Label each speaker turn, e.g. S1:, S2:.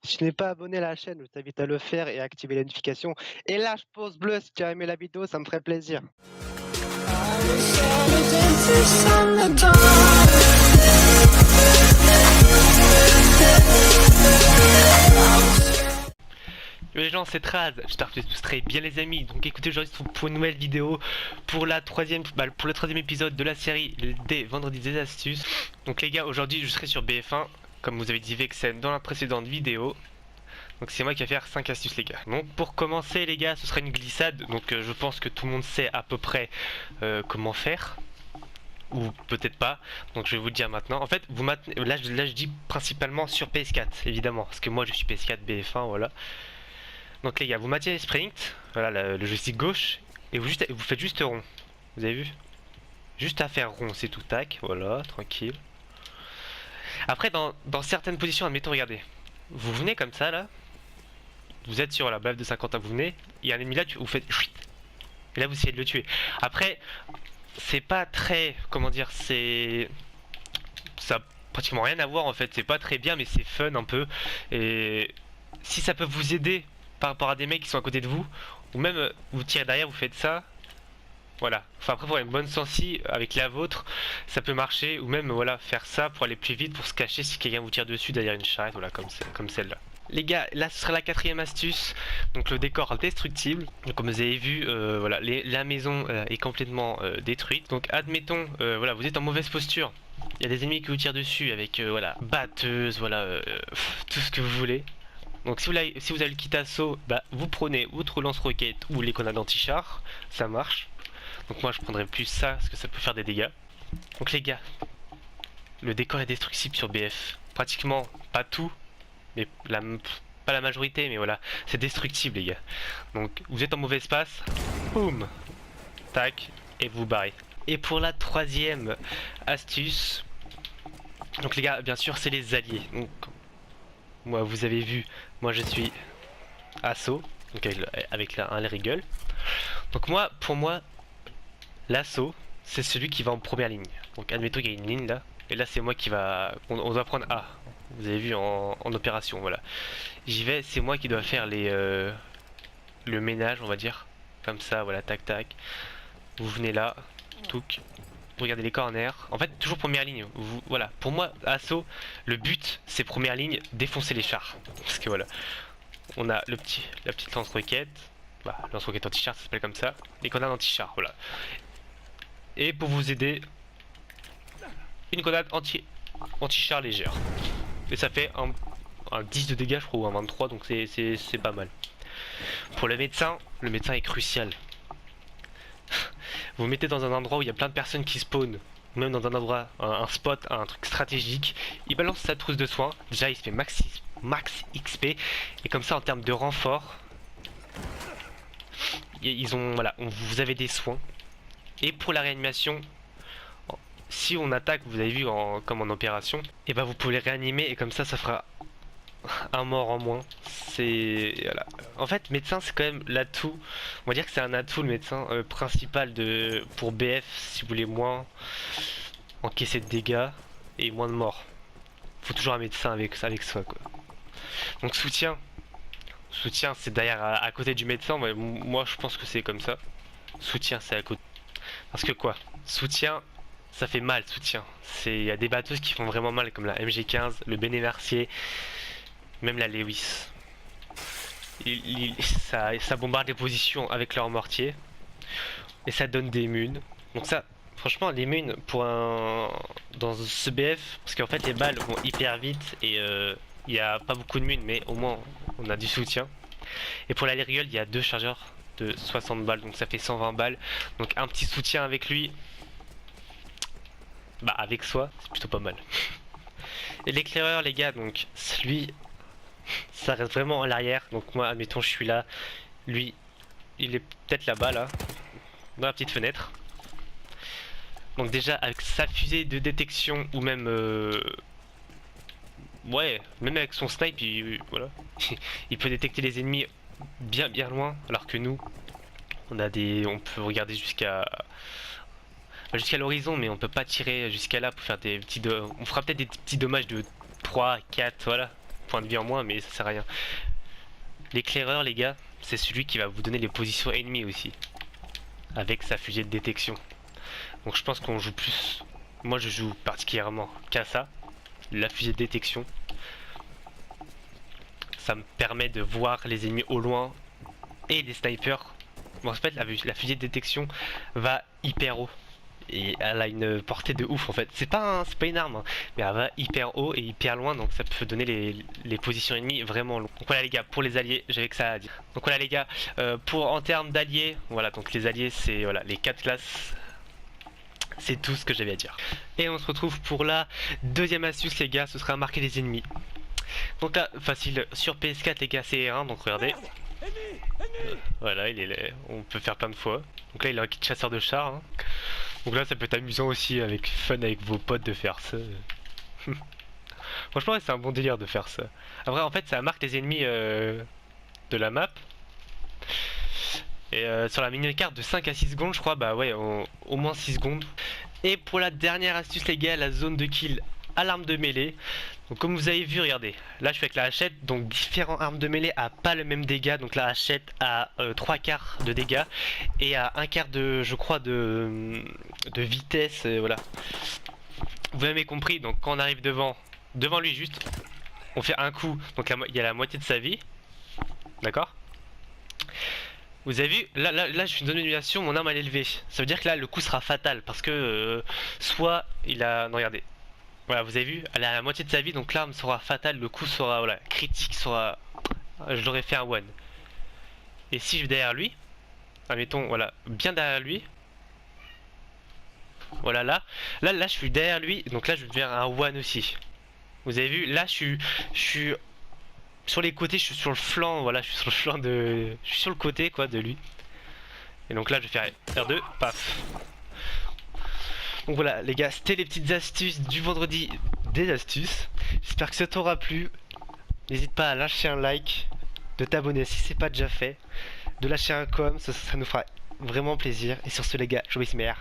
S1: Si tu n'es pas abonné à la chaîne, je t'invite à le faire et à activer les notifications. Et lâche pouce bleu si tu as aimé la vidéo, ça me ferait plaisir.
S2: Yo les gens, c'est Traz, j'espère que vous tous très bien les amis. Donc écoutez, aujourd'hui pour une nouvelle vidéo pour le troisième épisode de la série des vendredis des astuces. Donc les gars, aujourd'hui je serai sur BF1 comme vous avez dit Vexen dans la précédente vidéo. Donc c'est moi qui vais faire 5 astuces les gars. Donc pour commencer les gars, ce sera une glissade. Donc je pense que tout le monde sait à peu près comment faire. Ou peut-être pas, donc je vais vous le dire maintenant. En fait, là je dis principalement sur PS4 évidemment, parce que moi je suis PS4 BF1, voilà. Donc les gars, vous maintenez les sprints, voilà le joystick gauche, et vous faites juste rond. Vous avez vu? Juste à faire rond, c'est tout, tac, voilà, tranquille. Après, dans certaines positions, admettons, regardez. Vous venez comme ça, là. Vous êtes sur la bave de 50 ans, vous venez. Il y a un ennemi là, vous faites... Et là, vous essayez de le tuer. Après, c'est pas très... Comment dire, c'est... Ça a pratiquement rien à voir, en fait. C'est pas très bien, mais c'est fun, un peu. Et... Si ça peut vous aider par rapport à des mecs qui sont à côté de vous, ou même vous tirez derrière, vous faites ça, voilà. Enfin après pour avoir une bonne sensi avec la vôtre, ça peut marcher, ou même voilà faire ça pour aller plus vite, pour se cacher si quelqu'un vous tire dessus derrière une charrette, voilà comme celle-là. Les gars, là ce sera la quatrième astuce, donc le décor destructible. Donc comme vous avez vu, voilà, la maison est complètement détruite. Donc admettons, voilà, vous êtes en mauvaise posture. Il y a des ennemis qui vous tirent dessus avec voilà batteuse, voilà tout ce que vous voulez. Donc si vous avez le kit assaut, bah, vous prenez outre lance-roquette ou les grenades anti-char, ça marche. Donc moi je prendrais plus ça parce que ça peut faire des dégâts. Donc les gars, le décor est destructible sur BF. Pratiquement pas tout, mais pas la majorité, mais voilà, c'est destructible les gars. Donc vous êtes en mauvais espace, boum, tac, et vous barrez. Et pour la troisième astuce, donc les gars, bien sûr c'est les alliés. Donc moi vous avez vu, moi je suis assaut, donc avec un rigole. Donc moi, pour moi, l'assaut, c'est celui qui va en première ligne. Donc admettons qu'il y a une ligne là, et là c'est moi qui va... On doit prendre A, vous avez vu en opération, voilà. J'y vais, c'est moi qui dois faire le ménage, on va dire. Comme ça, voilà, tac tac. Vous venez là, touc. Vous regardez les corners. En fait, toujours première ligne. Voilà, pour moi, assaut, le but, c'est première ligne, défoncer les chars. Parce que voilà, on a la petite lance-roquette. Bah, lance-roquette anti-char, ça s'appelle comme ça. Les grenades anti-char, voilà. Et pour vous aider, une grenade anti-char légère. Et ça fait un 10 de dégâts, je crois, ou un 23, donc c'est pas mal. Pour le médecin est crucial. Vous mettez dans un endroit où il y a plein de personnes qui spawnent, ou même dans un endroit, un spot, un truc stratégique. Il balance sa trousse de soins. Déjà, il se fait max XP. Et comme ça, en termes de renfort, voilà, vous avez des soins. Et pour la réanimation, si on attaque, vous avez vu comme en opération, et ben vous pouvez les réanimer et comme ça fera un mort en moins. C'est voilà. En fait, médecin c'est quand même l'atout. On va dire que c'est un atout le médecin principal pour BF si vous voulez moins encaisser de dégâts et moins de morts. Faut toujours un médecin avec soi quoi. Donc soutien c'est derrière à côté du médecin. Moi je pense que c'est comme ça. Soutien c'est à côté. Parce que quoi? Soutien, ça fait mal, soutien. Il y a des batteuses qui font vraiment mal, comme la MG15, le Béné Mercier, même la Lewis. Ça bombarde les positions avec leur mortier. Et ça donne des munes. Donc ça, franchement, les munes, dans ce BF, parce qu'en fait les balles vont hyper vite et il n'y a pas beaucoup de munes, mais au moins on a du soutien. Et pour la Liriole, il y a 2 chargeurs de 60 balles, donc ça fait 120 balles. Donc un petit soutien avec lui, bah avec soi, c'est plutôt pas mal. Et l'éclaireur les gars, donc lui, ça reste vraiment à l'arrière. Donc moi, admettons je suis là, lui, il est peut-être là-bas là, dans la petite fenêtre. Donc déjà avec sa fusée de détection ou même ouais, même avec son snipe, voilà, il peut détecter les ennemis bien loin, alors que nous on peut regarder jusqu'à l'horizon, mais on peut pas tirer jusqu'à là pour faire des petits on fera peut-être des petits dommages de 3 4, voilà, points de vie en moins, mais ça sert à rien. L'éclaireur, les gars, c'est celui qui va vous donner les positions ennemies aussi, avec sa fusée de détection. Donc je pense qu'on joue plus, moi je joue particulièrement qu'à ça, la fusée de détection. Ça me permet de voir les ennemis au loin et les snipers. Bon, en fait la fusée de détection va hyper haut et elle a une portée de ouf en fait. C'est pas une arme, hein, mais elle va hyper haut et hyper loin, donc ça peut donner les positions ennemies vraiment loin. Donc voilà les gars, pour les alliés, j'avais que ça à dire. Donc voilà les gars, en termes d'alliés, voilà, donc les alliés c'est voilà, les 4 classes. C'est tout ce que j'avais à dire. Et on se retrouve pour la deuxième astuce les gars, ce sera marquer les ennemis. Donc là, facile, sur PS4 les gars c'est R1, donc regardez. Voilà, on peut faire plein de fois. Donc là il a un kit chasseur de char, hein. Donc là ça peut être amusant aussi, avec fun avec vos potes de faire ça. Franchement c'est un bon délire de faire ça. Après en fait ça marque les ennemis de la map. Et sur la mini-carte de 5 à 6 secondes je crois, bah ouais, au moins 6 secondes. Et pour la dernière astuce les gars, la zone de kill à l'arme de mêlée. Donc comme vous avez vu, regardez, là je suis avec la hachette, donc différentes armes de mêlée a pas le même dégât. Donc la hachette a 3/4 de dégâts et a 1/4 de, je crois, de vitesse, voilà. Vous avez compris, donc quand on arrive devant lui juste, on fait un coup, donc il y a la moitié de sa vie, d'accord. Vous avez vu, là je suis dans une animation, mon arme elle est élevée. Ça veut dire que là le coup sera fatal parce que soit il a... Non regardez. Voilà, vous avez vu, elle a la moitié de sa vie, donc l'arme sera fatale, le coup sera voilà, critique, sera... Je l'aurais fait un one. Et si je vais derrière lui, admettons, voilà, bien derrière lui. Voilà, là je suis derrière lui, donc là je vais faire un one aussi. Vous avez vu, là je suis sur les côtés, je suis sur le flanc, voilà, je suis sur le flanc de... Je suis sur le côté, quoi, de lui. Et donc là je vais faire R2, paf. Donc voilà les gars, c'était les petites astuces du vendredi des astuces. J'espère que ça t'aura plu. N'hésite pas à lâcher un like, de t'abonner si c'est pas déjà fait, de lâcher un com, ça nous fera vraiment plaisir. Et sur ce les gars, je vous mets